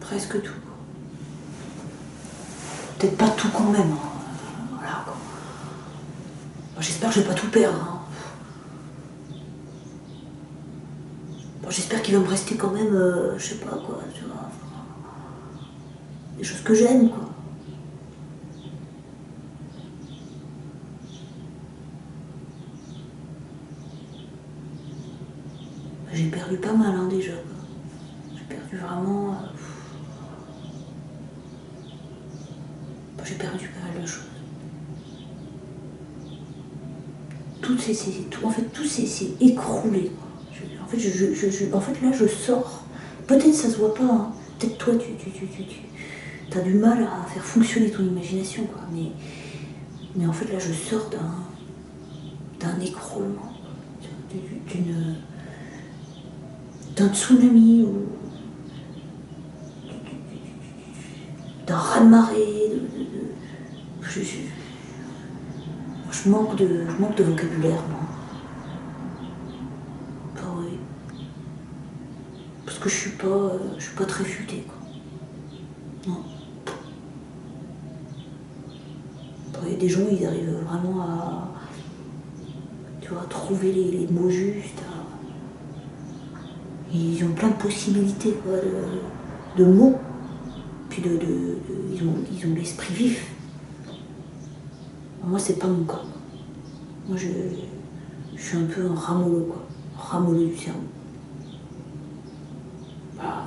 Presque tout. Peut-être pas tout quand même. Hein. Voilà, quoi. Bon, j'espère que je vais pas tout perdre. Hein. Bon, j'espère qu'il va me rester quand même, je sais pas quoi, tu vois, des choses que j'aime, quoi. J'ai perdu pas mal hein, déjà. J'ai perdu vraiment. J'ai perdu pas mal de choses. En fait, tout s'est écroulé. En fait, là, je sors. Peut-être ça se voit pas. Hein. Peut-être toi, tu as du mal à faire fonctionner ton imagination, quoi. Mais en fait, là, je sors d'un écroulement, d'un tsunami ou d'un raz-de-marée. Je manque de vocabulaire, moi. Enfin, oui. Parce que je suis pas très futée, quoi. Non. Il y a des gens, ils arrivent vraiment à, tu vois, à trouver les mots justes. Ils ont plein de possibilités, quoi, de mots. Puis ils ont l'esprit vif. Moi, c'est pas mon cas. Moi, je suis un peu un ramollo, quoi. Un ramollo du cerveau. Voilà.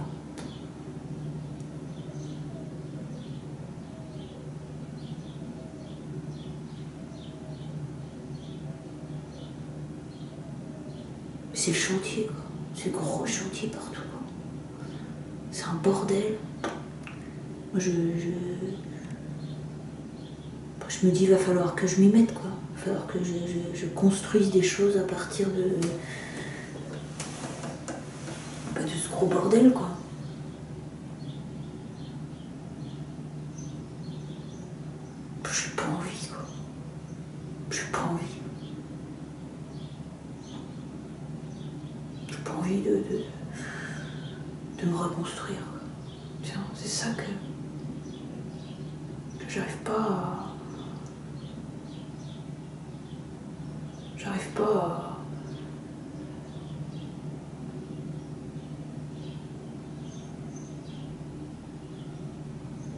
C'est le chantier, quoi. C'est le gros chantier partout, quoi. C'est un bordel. Moi, je me dis, il va falloir que je m'y mette, quoi. Il va falloir que je construise des choses à partir de ce gros bordel, quoi. J'ai pas envie, quoi. J'ai pas envie. J'ai pas envie de me reconstruire. Tiens, c'est ça que j'arrive pas à... J'arrive pas à...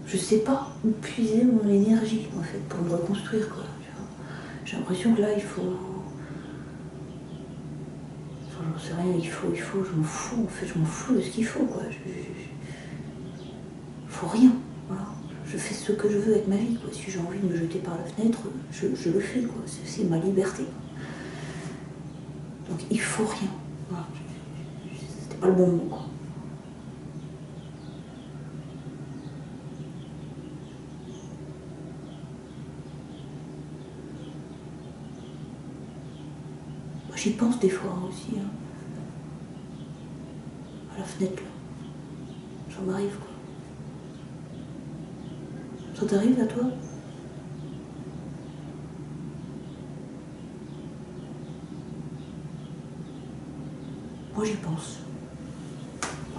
Je sais pas où puiser mon énergie, en fait, pour me reconstruire, quoi. J'ai l'impression que là, il faut... Enfin, j'en sais rien, il faut, je m'en fous, en fait, je m'en fous de ce qu'il faut, quoi. Faut rien, voilà. Je fais ce que je veux avec ma vie, quoi. Si j'ai envie de me jeter par la fenêtre, je le fais, quoi. C'est ma liberté. Donc, il faut rien. Voilà. C'était pas le bon mot, quoi. J'y pense des fois aussi, hein. À la fenêtre, là. Ça m'arrive, quoi. Ça t'arrive à toi? Moi, j'y pense.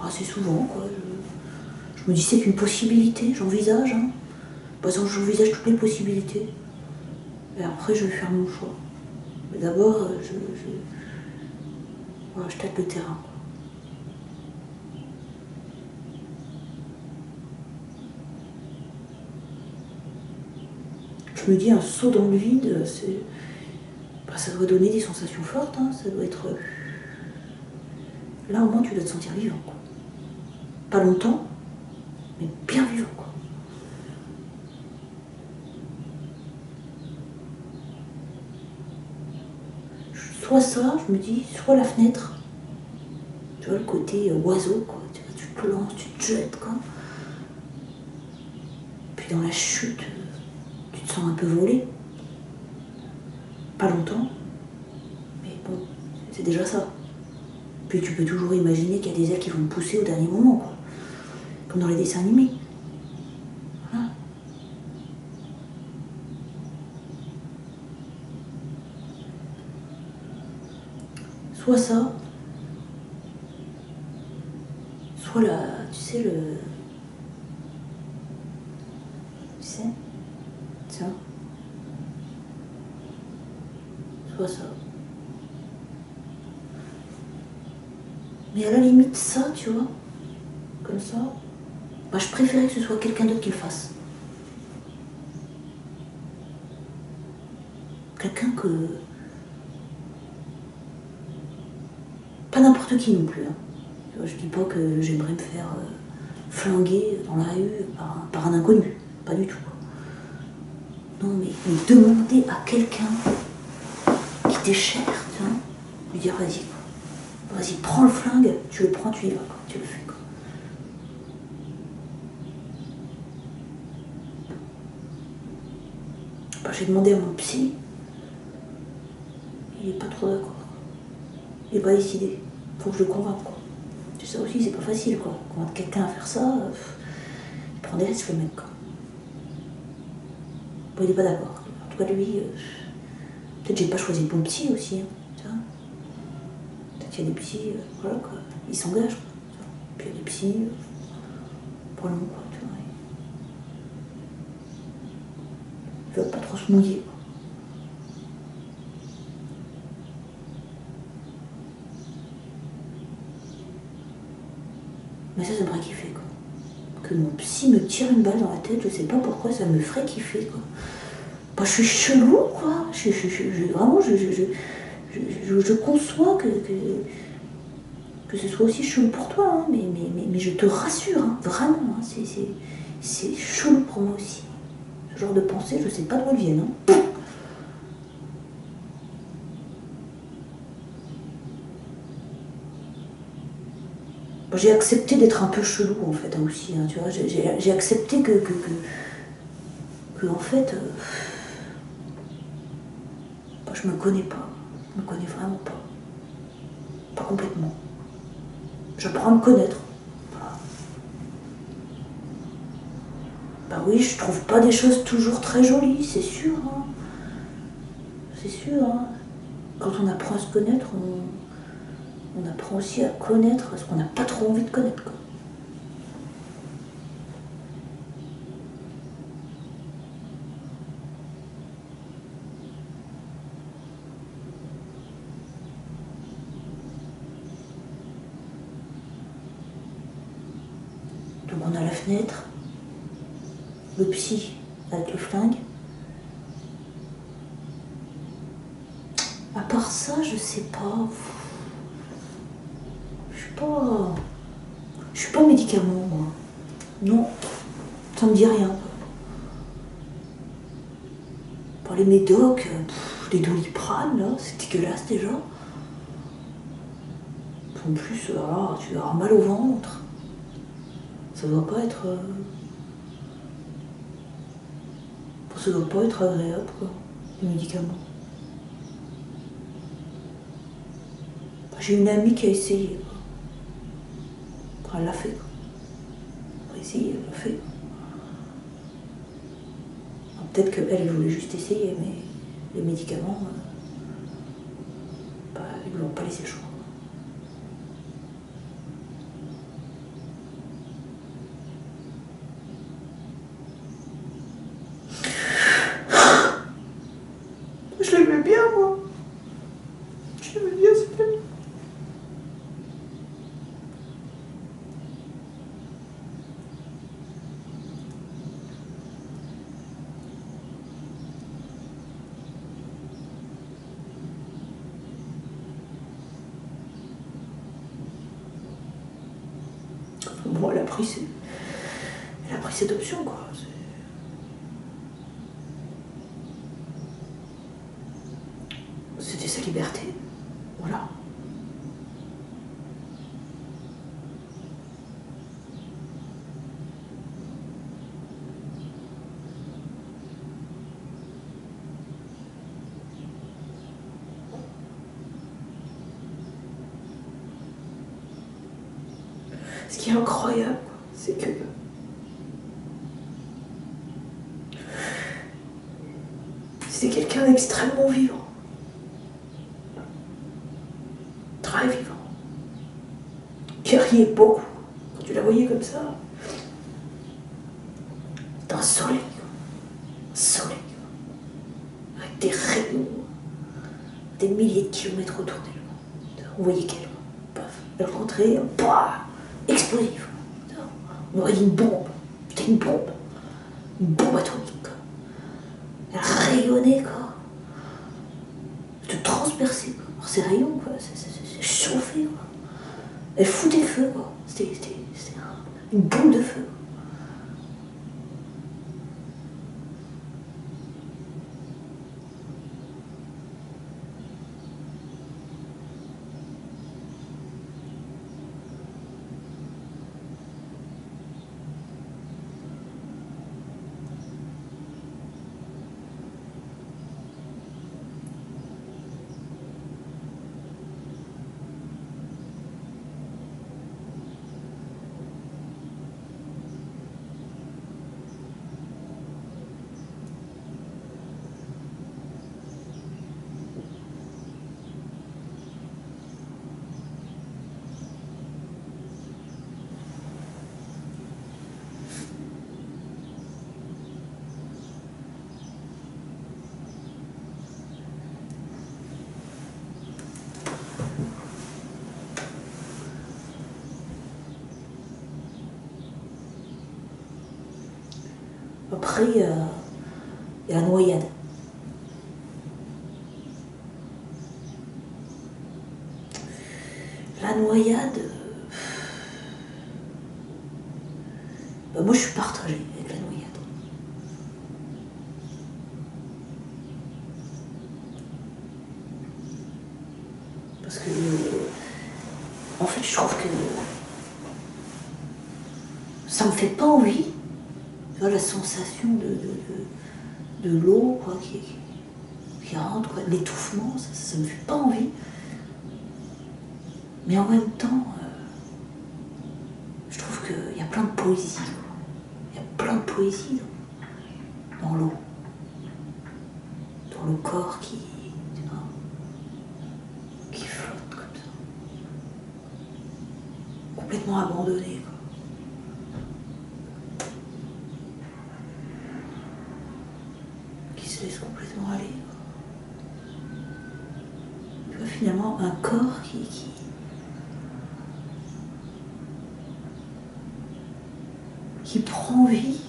Assez souvent, quoi. Je me dis, c'est une possibilité, j'envisage, hein. Par exemple, j'envisage toutes les possibilités. Et après, je vais faire mon choix. Mais d'abord, voilà, je tâte le terrain. Je me dis, un saut dans le vide, ça doit donner des sensations fortes, hein. Ça doit être... Là, au moins, tu dois te sentir vivant, quoi. Pas longtemps, mais bien vivant, quoi. Soit ça, je me dis, soit la fenêtre. Tu vois, le côté oiseau, quoi. Tu te lances, tu te jettes, quoi. Puis dans la chute, tu te sens un peu volé. Pas longtemps, mais bon, c'est déjà ça. Puis tu peux toujours imaginer qu'il y a des ailes qui vont me pousser au dernier moment, quoi. Comme dans les dessins animés. Voilà. Soit ça, soit tu sais, c'est pas ça. Mais à la limite, ça, tu vois, comme ça, bah, je préférais que ce soit quelqu'un d'autre qui le fasse. Quelqu'un que... Pas n'importe qui non plus. Hein. Tu vois, je dis pas que j'aimerais me faire flinguer dans la rue par un inconnu. Pas du tout. Non, mais demander à quelqu'un qui t'est cher, tu vois, lui dire vas-y, quoi. Vas-y, prends le flingue, tu le prends, tu y vas, quoi. Tu le fais, quoi. Bah, j'ai demandé à mon psy, il est pas trop d'accord. Il est pas décidé. Faut que je le convainque, quoi. Tu sais aussi, c'est pas facile, quoi. Convaincre quelqu'un à faire ça, il prend des risques, le mec, quoi. Bon, il est pas d'accord. En tout cas, lui, peut-être j'ai pas choisi le bon psy aussi, hein, tu vois. Peut-être qu'il y a des psys, voilà, quoi. Ils s'engagent, quoi. Puis il y a des psys, pour le moment, quoi, tu vois. Ils veulent pas trop se mouiller, quoi. Mais ça me ferait kiffer, quoi. Que mon psy me tire une balle dans la tête, je sais pas pourquoi, ça me ferait kiffer, quoi. Bah, je suis chelou, quoi. Vraiment, je conçois que ce soit aussi chelou pour toi, hein, mais je te rassure, hein, vraiment, hein, c'est chelou pour moi aussi. Ce genre de pensée, je sais pas d'où elles viennent. Hein. J'ai accepté d'être un peu chelou, en fait, hein, aussi, hein, tu vois. J'ai accepté que en fait, bah, je me connais pas. Je me connais vraiment pas. Pas complètement. J'apprends à me connaître. Voilà. Bah oui, je trouve pas des choses toujours très jolies, c'est sûr. Hein. C'est sûr. Hein. Quand on apprend à se connaître, on apprend aussi à connaître ce qu'on n'a pas trop envie de connaître, quoi. Donc on a la fenêtre, le psy avec le flingue. À part ça, je sais pas. Je suis pas médicament, moi. Non, ça me dit rien. Pour les médocs, les Doliprane, là, c'est dégueulasse déjà. En plus, alors, tu vas avoir mal au ventre. Ça doit pas être... Ça doit pas être agréable, quoi, les médicaments. J'ai une amie qui a essayé, quoi. Enfin, elle l'a fait, quoi. Elle a essayé, elle l'a fait. Alors, peut-être qu'elle voulait juste essayer, mais les médicaments, bah, ils ne lui ont pas laissé le choix. Je l'aimais bien, moi. Je l'aimais bien, cette amie. Bon, elle a pris cette option, quoi. C'était sa liberté. Voilà. Ce qui est incroyable, c'est que c'est quelqu'un d'extrêmement vivant. Très vivant. Qui riait beaucoup. Quand tu la voyais comme ça, c'est un soleil. Un soleil. Avec des rayons. des milliers de kilomètres autour d'elle. On voyait qu'elle, paf, elle rentrait, bah, explosif. On aurait dit une bombe. C'était une bombe. Une bombe atomique, quoi. Elle rayonnait, quoi. Elle te transperçait, quoi. Alors, ces rayons, quoi, c'est chauffé, quoi. Elle foutait le feu, quoi. C'était une bombe de feu. Après, il y a la noyade. La noyade, moi je suis partagée avec la noyade. Parce que, en fait, je trouve que ça me fait pas envie. Tu vois, la sensation de l'eau, quoi, qui rentre, quoi, l'étouffement, ça me fait pas envie. Mais en même temps, je trouve qu'il y a plein de poésie, quoi. Il y a plein de poésie dans l'eau, dans le corps qui flotte comme ça, complètement abandonné, quoi. Qui se laisse complètement aller, quoi. Tu vois, finalement, un corps qui prend vie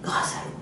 grâce à l'eau.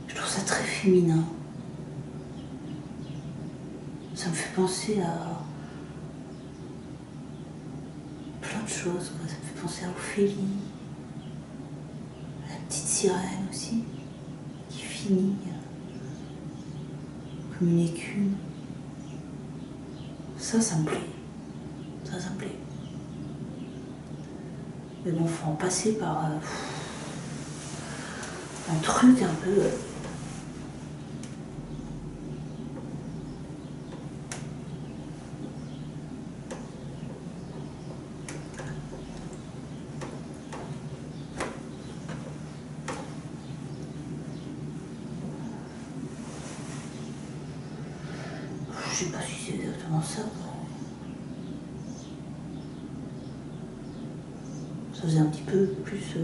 Je trouve ça très féminin. Ça me fait penser à plein de choses, quoi. Ça me fait penser à Ophélie, à la petite sirène aussi, qui finit comme une écume. Ça me plaît. Ça me plaît. Mais bon, faut en passer par un truc un peu... je sais pas si c'est exactement ça. Ça faisait un petit peu plus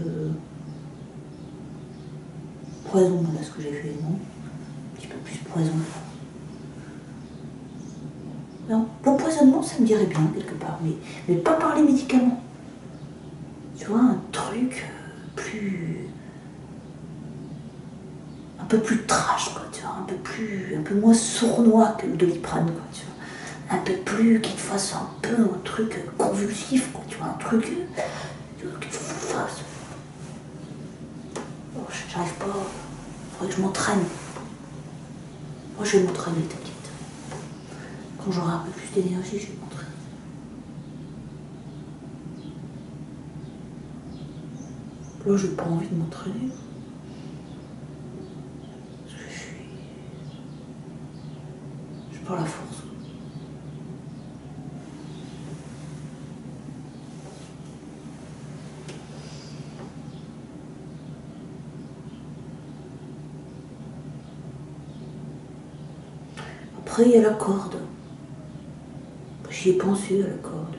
poison, là, ce que j'ai fait, non? Un petit peu plus poison. Non, l'empoisonnement, ça me dirait bien, quelque part, mais pas par les médicaments. Tu vois, un truc un peu plus trash, quoi, tu vois, un peu moins sournois que le Doliprane, quoi, tu vois. Un peu plus, qu'il te fasse un peu un truc convulsif, quoi, tu vois, un truc qu'il te fasse. Oh, j'arrive pas, faudrait que je m'entraîne. Moi, je vais m'entraîner, t'inquiète. Quand j'aurai un peu plus d'énergie, je vais m'entraîner. Là, j'ai pas envie de m'entraîner. Parce que j'ai pas la force. Après, il y a la corde. J'y ai pensé à la corde.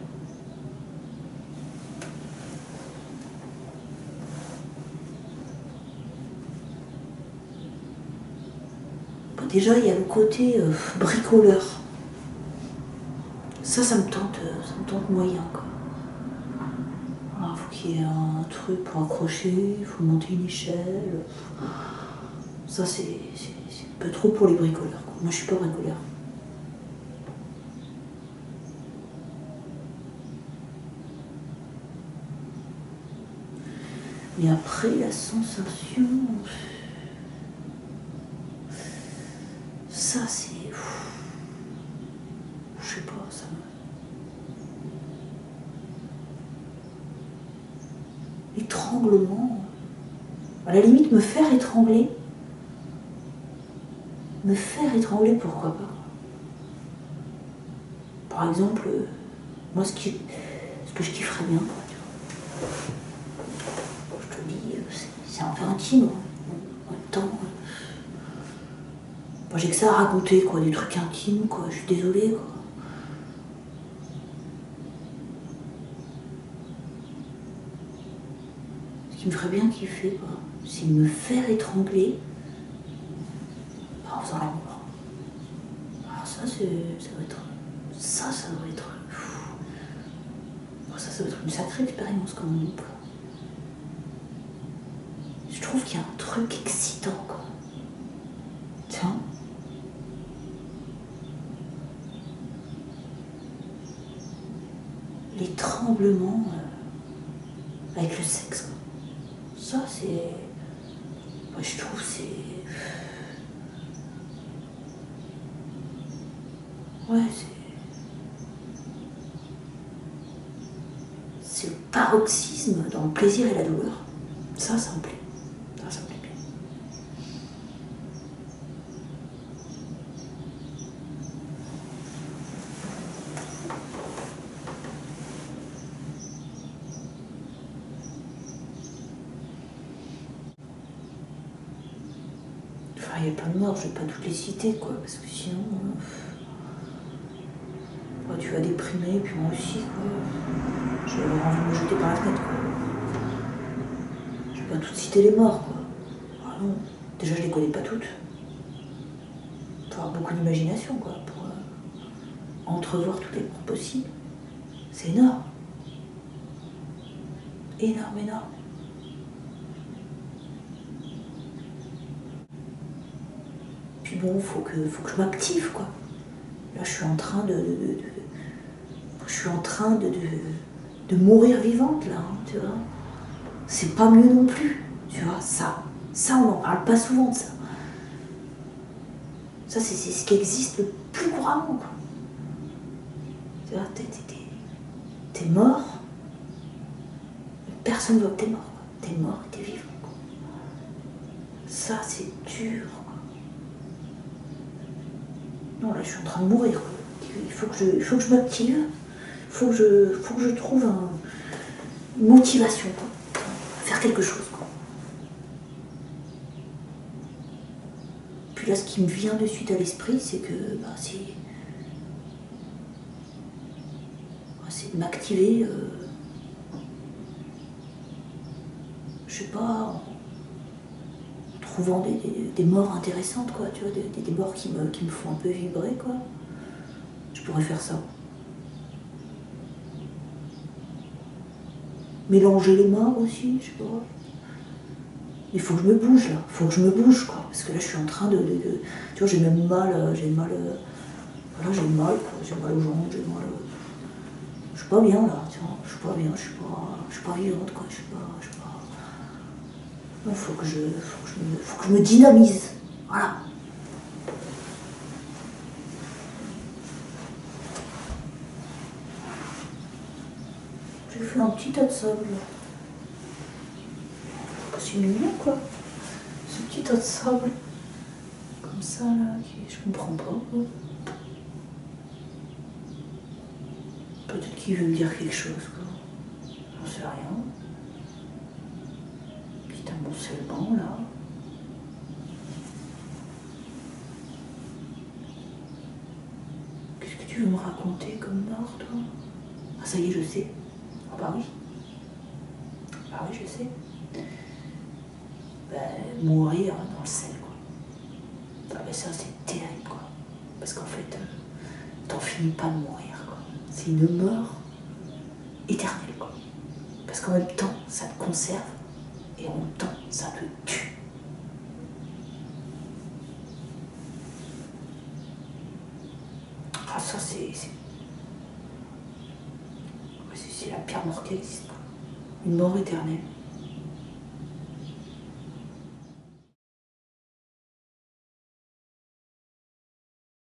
Bon, déjà, il y a le côté bricoleur. Ça me tente moyen, quoi. Alors, faut qu'il y ait un truc pour accrocher, il faut monter une échelle. Ça, c'est un peu trop pour les bricoleurs, quoi. Moi, je suis pas bricoleur. Mais après, la sensation... Ça, c'est... Je sais pas, ça me... L'étranglement... À la limite, me faire étrangler... Me faire étrangler, pourquoi pas. Par exemple, moi, ce que je kifferais bien, quoi, tu vois. Je te dis, c'est un peu intime, en même temps... Moi, j'ai que ça à raconter, quoi, des trucs intimes, quoi. Je suis désolée, quoi. Ce qui me ferait bien kiffer, quoi, c'est me faire étrangler en faisant l'amour. Alors ça, ça va être... Ça va être... Ça va être une sacrée expérience, quand même, quoi. Je trouve qu'il y a un truc excitant, quoi. Tiens. Les tremblements avec le sexe, quoi. Ça, c'est... Moi, je trouve c'est... Ouais, c'est le paroxysme dans le plaisir et la douleur. Ça me plaît. Ça me plaît bien. Enfin, il y a plein de morts, je vais pas toutes les citer, quoi, parce que sinon... tu vas déprimer, puis moi aussi, quoi. J'ai envie de me jeter par la fenêtre, quoi. Je vais pas toutes citer les morts, quoi. Ah non, déjà je les connais pas toutes. Faut avoir beaucoup d'imagination, quoi, pour entrevoir toutes les morts possibles. C'est énorme. Énorme, énorme. Puis bon, faut que je m'active, quoi. Là, je suis en train de mourir vivante, là, hein, tu vois. C'est pas mieux non plus, tu vois, ça, on n'en parle pas souvent de ça. Ça, c'est ce qui existe le plus couramment, quoi. Tu vois, t'es mort, personne ne voit que t'es mort, quoi. T'es mort et t'es vivant, quoi. Ça, c'est dur, quoi. Non, là, je suis en train de mourir, quoi. Il faut que je m'active, il faut que je trouve une motivation, quoi. Faire quelque chose, quoi. Puis là, ce qui me vient de suite à l'esprit, c'est que c'est de m'activer, je sais pas, en trouvant des morts intéressantes, quoi, tu vois, des morts qui me font un peu vibrer, quoi. Je pourrais faire ça. Mélanger les morts aussi, je sais pas. Il faut que je me bouge là, il faut que je me bouge quoi. Parce que là je suis en train de tu vois, j'ai même mal, voilà, j'ai mal quoi. J'ai mal aux jambes, j'ai mal. Je suis pas bien là, tu vois, je suis pas bien, je suis pas vivante quoi, je suis pas. Il faut que je me dynamise. Voilà. J'ai fait un petit tas de sable là. C'est mignon quoi. Ce petit tas de sable. Comme ça là, je comprends pas quoi. Peut-être qu'il veut me dire quelque chose quoi. J'en sais rien. Petit amoncellement là. Qu'est-ce que tu veux me raconter comme Nord toi? Ah ça y est je sais. Ah bah oui. Ah oui je sais. Mourir dans le sel quoi. Ah ben ça c'est terrible quoi. Parce qu'en fait, t'en finis pas de mourir quoi. C'est une mort éternelle quoi. Parce qu'en même temps, ça te conserve et en même temps, ça te tue. Ah ça c'est la pire mort qui existe quoi. Une mort éternelle.